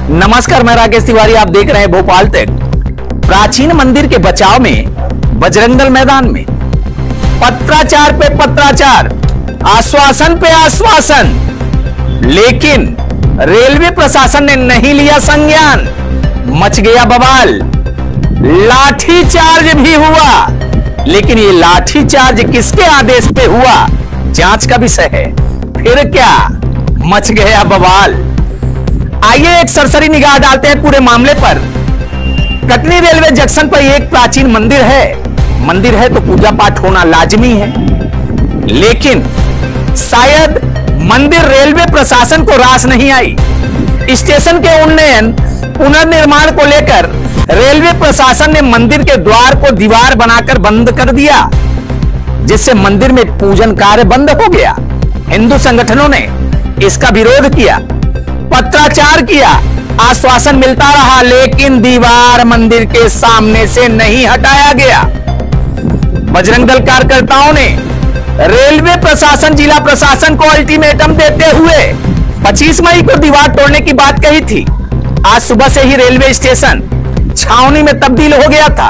नमस्कार, मैं राकेश तिवारी। आप देख रहे हैं भोपाल तक। प्राचीन मंदिर के बचाव में बजरंग दल मैदान में पत्राचार पे पत्राचार, आश्वासन पे आश्वासन, लेकिन रेलवे प्रशासन ने नहीं लिया संज्ञान। मच गया बवाल, लाठी चार्ज भी हुआ। लेकिन ये लाठी चार्ज किसके आदेश पे हुआ, जांच का विषय है। फिर क्या मच गया बवाल। आइए एक सरसरी निगाह डालते हैं पूरे मामले पर। कटनी रेलवे जंक्शन पर एक प्राचीन मंदिर है तो पूजा पाठ होना लाजमी है, लेकिन शायद मंदिर रेलवे प्रशासन को रास नहीं आई। स्टेशन के उन्नयन पुनर्निर्माण को लेकर रेलवे प्रशासन ने मंदिर के द्वार को दीवार बनाकर बंद कर दिया, जिससे मंदिर में पूजन कार्य बंद हो गया। हिंदू संगठनों ने इसका विरोध किया, पत्राचार किया, आश्वासन मिलता रहा, लेकिन दीवार मंदिर के सामने से नहीं हटाया गया। बजरंग दल कार्यकर्ताओं ने रेलवे प्रशासन, जिला प्रशासन को अल्टीमेटम देते हुए 25 मई को दीवार तोड़ने की बात कही थी। आज सुबह से ही रेलवे स्टेशन छावनी में तब्दील हो गया था।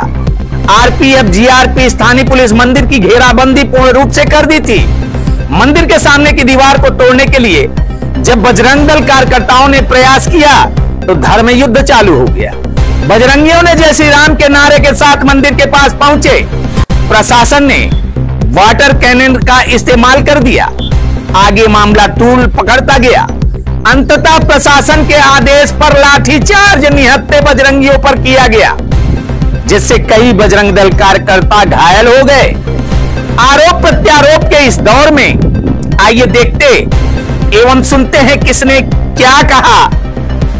आरपीएफ, जीआरपी, स्थानीय पुलिस मंदिर की घेराबंदी पूर्ण रूप से कर दी थी। मंदिर के सामने की दीवार को तोड़ने के लिए जब बजरंग दल कार्यकर्ताओं ने प्रयास किया तो धर्म युद्ध चालू हो गया। बजरंगियों ने जय श्री राम के नारे के साथ मंदिर के पास पहुंचे। प्रशासन ने वाटर कैनन का इस्तेमाल कर दिया। आगे मामला तूल पकड़ता गया। अंततः प्रशासन के आदेश पर लाठीचार्ज निहत्थे बजरंगियों पर किया गया, जिससे कई बजरंग दल कार्यकर्ता घायल हो गए। आरोप प्रत्यारोप के इस दौर में आइए देखते एवं सुनते हैं किसने क्या कहा,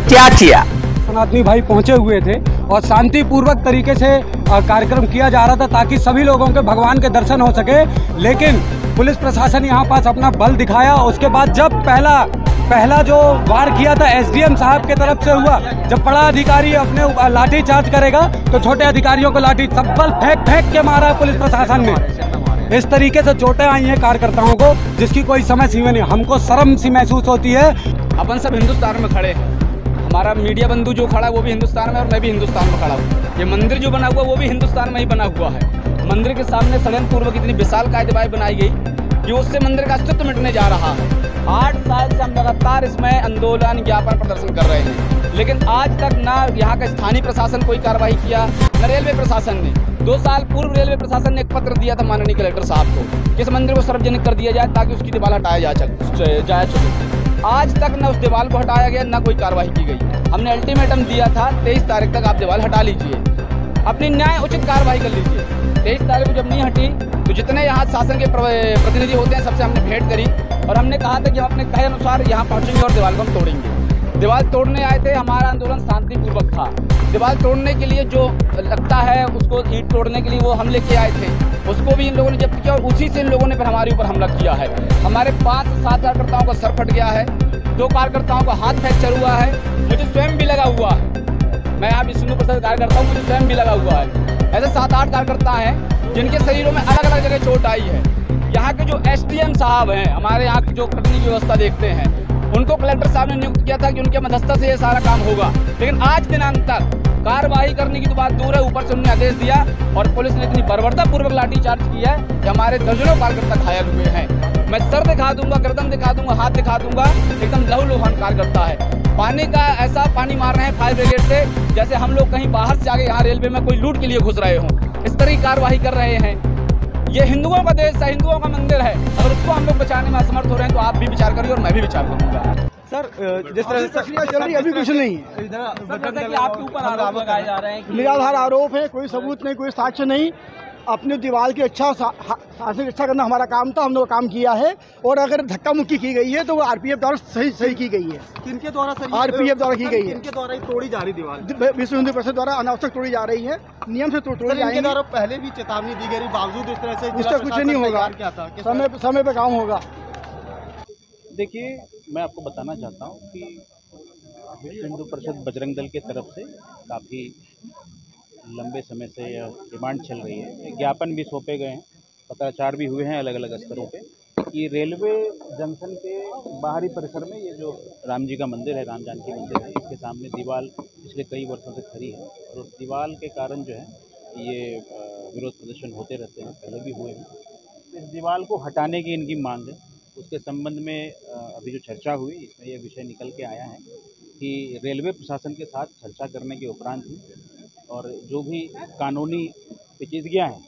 क्या किया। सनातनी भाई पहुंचे हुए थे और शांतिपूर्वक तरीके से कार्यक्रम किया जा रहा था ताकि सभी लोगों के भगवान के दर्शन हो सके, लेकिन पुलिस प्रशासन यहाँ पास अपना बल दिखाया। उसके बाद जब पहला जो वार किया था एसडीएम साहब के तरफ से हुआ, जब बड़ा अधिकारी अपने लाठी चार्ज करेगा तो छोटे अधिकारियों को लाठी सब्बल फेंक के मारा पुलिस प्रशासन ने। इस तरीके से चोटें आई हैं कार्यकर्ताओं को, जिसकी कोई समय सीमा नहीं। हमको शर्म सी महसूस होती है। अपन सब हिंदुस्तान में खड़े हैं। हमारा मीडिया बंधु जो खड़ा है वो भी हिंदुस्तान में, और मैं भी हिंदुस्तान में खड़ा हूँ। ये मंदिर जो बना हुआ वो भी हिंदुस्तान में ही बना हुआ है। मंदिर के सामने षड्यंत्र पूर्वक इतनी विशाल कायदेबाई बनाई गई कि उससे मंदिर का अस्तित्व मिटने जा रहा है। 8 साल से हम लगातार इसमें आंदोलन, ज्ञापन, प्रदर्शन कर रहे हैं, लेकिन आज तक ना यहाँ का स्थानीय प्रशासन कोई कार्रवाई किया, न रेलवे प्रशासन ने। 2 साल पूर्व रेलवे प्रशासन ने एक पत्र दिया था माननीय कलेक्टर साहब को कि इस मंदिर को सार्वजनिक कर दिया जाए ताकि उसकी दीवार हटाया जा सके। आज तक न उस दीवार को हटाया गया, न कोई कार्रवाई की गई। हमने अल्टीमेटम दिया था 23 तारीख तक आप दीवार हटा लीजिए, अपनी न्याय उचित कार्रवाई कर लीजिए। 23 तारीख को जब नहीं हटी तो जितने यहाँ शासन के प्रतिनिधि होते हैं सबसे हमने भेंट करी और हमने कहा था कि हम अपने कहे अनुसार यहाँ पहुँचेंगे और दीवार को हम तोड़ेंगे। दीवार तोड़ने आए थे, हमारा आंदोलन शांतिपूर्वक था। दीवार तोड़ने के लिए जो लगता है उसको ईंट तोड़ने के लिए वो हम लेके आए थे, उसको भी इन लोगों ने जब्त किया और उसी से इन लोगों ने फिर हमारे ऊपर हमला किया है। हमारे 5 से 7 कार्यकर्ताओं का सर फट गया है, 2 कार्यकर्ताओं का हाथ फ्रैक्चर हुआ है, मुझे स्वयं भी लगा हुआ है। मैं यहाँ विष्णु प्रसाद कार्यकर्ता हूँ, मुझे स्वयं भी लगा हुआ है। ऐसे 7-8 कार्यकर्ता हैं जिनके शरीरों में अलग अलग जगह चोट आई है। यहाँ के जो एसडीएम साहब हैं, हमारे यहाँ की जो कटनी की व्यवस्था देखते हैं, उनको कलेक्टर साहब ने नियुक्त किया था कि उनके मध्यस्थता से ये सारा काम होगा, लेकिन आज दिनांक तक कार्रवाई करने की तो बात दूर है, ऊपर से उन्होंने आदेश दिया और पुलिस ने इतनी बर्बरता पूर्वक लाठीचार्ज किया है कि हमारे दर्जनों कार्यकर्ता घायल हुए हैं। मैं सर दिखा दूंगा, गर्दन दिखा दूंगा, हाथ दिखा दूंगा, एकदम लहूलुहान कार्यकर्ता है। पानी का ऐसा पानी मार रहे हैं फायर ब्रिगेड से जैसे हम लोग कहीं बाहर से आगे यहाँ रेलवे में कोई लूट के लिए घुस रहे हों। इस तरह की कार्रवाई कर रहे हैं। ये हिंदुओं का देश है, हिंदुओं का मंदिर है। अगर उसको हम लोग बचाने में असमर्थ हो रहे हैं तो आप भी विचार करिए और मैं भी विचार करूंगा। सर, जिस तरह से प्रक्रिया चल रही है अभी कुछ नहीं है। इधर आपके ऊपर आरोप लगाए जा रहे हैं, निराधार आरोप है, कोई सबूत नहीं, कोई साक्ष्य नहीं। अपनी दीवार की शासन रक्षा करना हमारा काम था, हमने वो काम किया है। और अगर धक्का मुक्की की गई है तो वो आरपीएफ द्वारा सही की गई है। किनके द्वारा सही? आरपीएफ द्वारा की गई है। किनके द्वारा तोड़ी जा रही दीवार? विश्व हिंदू परिषद द्वारा अनावश्यक तोड़ी जा रही है, नियम से तोड़ी जाएगी। द्वारा पहले भी चेतावनी दी गई, बावजूद इस तरह से उसका कुछ नहीं होगा। समय पे काम होगा। देखिए, मैं आपको बताना चाहता हूँ कि विश्व हिंदू परिषद बजरंग दल की तरफ से काफ़ी लंबे समय से यह डिमांड चल रही है। ज्ञापन भी सौंपे गए हैं, पत्राचार भी हुए हैं अलग अलग स्तरों पे कि रेलवे जंक्शन के बाहरी परिसर में ये जो जो राम जी का मंदिर है, राम जानकी मंदिर है, इसके सामने दीवार पिछले कई वर्षों से खड़ी है और उस दीवार के कारण जो है ये विरोध प्रदर्शन होते रहते हैं, पहले भी हुए हैं। इस दीवार को हटाने की इनकी मांग है। उसके संबंध में अभी जो चर्चा हुई इसमें यह विषय निकल के आया है कि रेलवे प्रशासन के साथ चर्चा करने के उपरांत ही और जो भी कानूनी पेचीदगियाँ हैं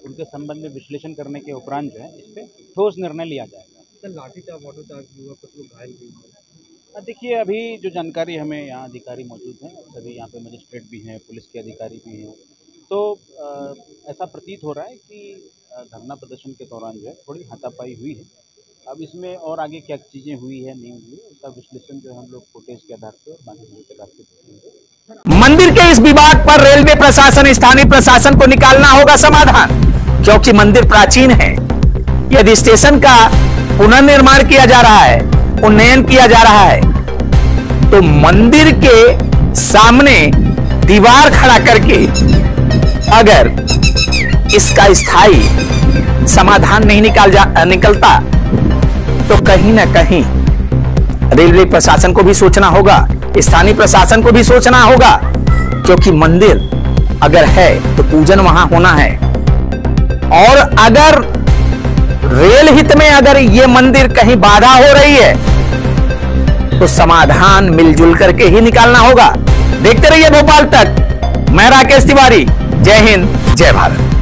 उनके संबंध में विश्लेषण करने के उपरांत जो है इस पर ठोस निर्णय लिया जाएगा। लाठीचार्ज वाटरचार्ज भी हुआ, कुछ लोग घायल भी हुए। देखिए, अभी जो जानकारी हमें यहाँ अधिकारी मौजूद हैं, सभी यहाँ पे मजिस्ट्रेट भी हैं, पुलिस के अधिकारी भी हैं, तो ऐसा प्रतीत हो रहा है कि धरना प्रदर्शन के दौरान जो है थोड़ी हाथापाई हुई है। अब इसमें और आगे क्या चीज़ें हुई है नहीं हुई है उसका विश्लेषण जो है हम लोग फुटेज के आधार पर और बाकी चीज़ों के आधार पर करेंगे। मंदिर के इस विवाद पर रेलवे प्रशासन, स्थानीय प्रशासन को निकालना होगा समाधान, क्योंकि मंदिर प्राचीन है। यदि स्टेशन का पुनर्निर्माण किया जा रहा है, उन्नयन किया जा रहा है, तो मंदिर के सामने दीवार खड़ा करके अगर इसका स्थायी समाधान नहीं निकलता तो कहीं ना कहीं रेलवे प्रशासन को भी सोचना होगा, स्थानीय प्रशासन को भी सोचना होगा, क्योंकि मंदिर अगर है तो पूजन वहां होना है। और अगर रेल हित में अगर ये मंदिर कहीं बाधा हो रही है तो समाधान मिलजुल करके ही निकालना होगा। देखते रहिए भोपाल तक। मैं राकेश तिवारी। जय हिंद, जय भारत।